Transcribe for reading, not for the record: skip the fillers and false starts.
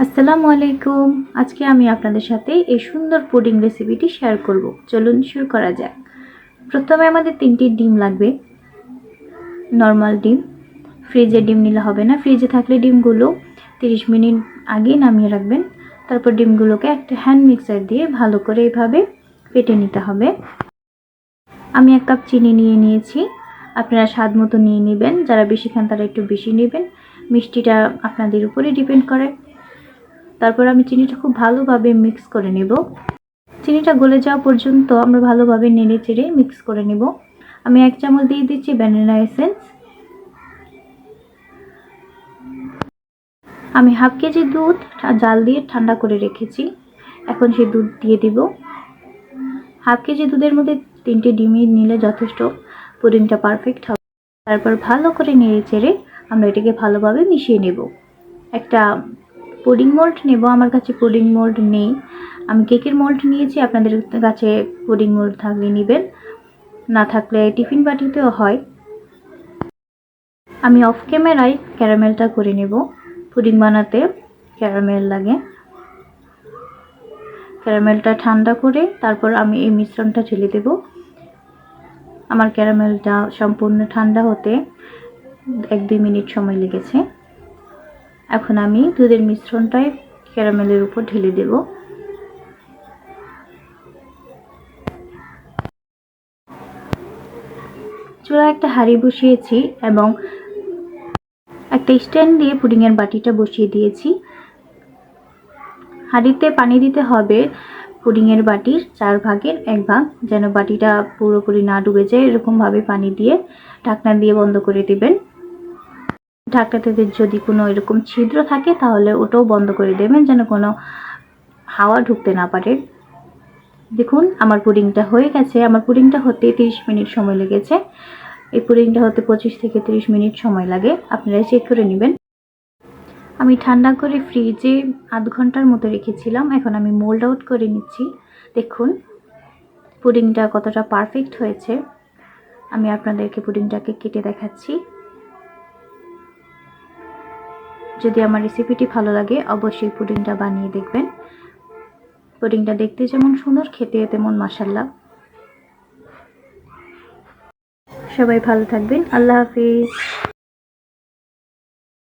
আসসালামু আলাইকুম। আজকে আমি আপনাদের সাথে এই সুন্দর পুডিং রেসিপিটি শেয়ার করব। চলুন শুরু করা যাক। প্রথমে আমাদের 3টি ডিম লাগবে। নরমাল ডিম, ফ্রিজের ডিম নিলে হবে না। ফ্রিজে থাকলে ডিমগুলো 30 মিনিট আগে নামিয়ে রাখবেন। তারপর ডিমগুলোকে একটা হ্যান্ড মিক্সার দিয়ে ভালো করে এভাবে ফেটে নিতে হবে। আমি 1 কাপ চিনি নিয়ে নিয়েছি। আপনারা স্বাদ মতো নিয়ে নেবেন। যারা বেশি খান তারা একটু বেশি নেবেন। মিষ্টিটা আপনাদের উপরে ডিপেন্ড করে। তারপর আমি চিনিটা খুব ভালোভাবে মিক্স করে নেব। চিনিটা গলে যাওয়া পর্যন্ত আমরা ভালোভাবে নেড়ে-চেড়ে মিক্স করে নেব। আমি 1 চামচ দিয়ে দিচ্ছি ভ্যানিলা এসেন্স। আমি হাফ কেজি দুধ জাল দিয়ে ঠান্ডা করে রেখেছি। এখন সেই দুধ দিয়ে দিব। হাফ কেজি দুধের মধ্যে 3টে ডিমই নিলে যথেষ্ট, পুডিংটা পারফেক্ট হবে। তারপর ভালো করে নেড়ে-চেড়ে আমরা এটাকে ভালোভাবে মিশিয়ে নেব। একটা পুডিং মোল্ড নেব। আমার কাছে পুডিং মোল্ড নেই, আমি কেকের মোল্ড নিয়েছি। আপনাদের কাছে পুডিং মোল্ড থাকলে নেবেন, না থাকলে টিফিন বাটিতেও হয়। আমি অফ ক্যামেরায় ক্যারামেলটা করে নেব। পুডিং বানাতে ক্যারামেল লাগে। ক্যারামেলটা ঠান্ডা করে তারপর আমি এই মিশ্রণটা ঢেলে দেব। আমার ক্যারামেলটা সম্পূর্ণ ঠান্ডা হতে 1-2 মিনিট সময় লেগেছে। এখন আমি দুধের মিশ্রণটাই ক্যারামেলের উপর ঢেলে দেব। চুলায় একটা হাঁড়ি বসিয়েছি এবং একটা স্ট্যান্ড দিয়ে পুডিংয়ের বাটিটা বসিয়ে দিয়েছি। হাঁড়িতে পানি দিতে হবে পুডিংয়ের বাটির 4 ভাগের 1 ভাগ, যেন বাটিটা পুরোপুরি না ডুবে যায়। এরকমভাবে পানি দিয়ে ঢাকনা দিয়ে বন্ধ করে দিবেন। ঢাকনাতে যদি কোনো এরকম ছিদ্র থাকে তাহলে ওটাও বন্ধ করে দেবেন, যেন কোনো হাওয়া ঢুকতে না পারে। দেখুন আমার পুডিংটা হয়ে গেছে। আমার পুডিংটা হতে 30 মিনিট সময় লেগেছে। এই পুডিংটা হতে 25 থেকে 30 মিনিট সময় লাগে, আপনারা চেক করে নেবেন। আমি ঠান্ডা করে ফ্রিজে আধ ঘন্টার মতো রেখেছিলাম। এখন আমি মোল্ড আউট করে নিচ্ছি। দেখুন পুডিংটা কতটা পারফেক্ট হয়েছে। আমি আপনাদেরকে পুডিংটাকে কেটে দেখাচ্ছি। যদি আমার রেসিপিটি ভালো লাগে অবশ্যই পুডিংটা বানিয়ে দেখবেন। পুডিংটা দেখতে যেমন সুন্দর, খেতে তেমন মাশাআল্লাহ। সবাই ভালো থাকবেন। আল্লাহ হাফেজ।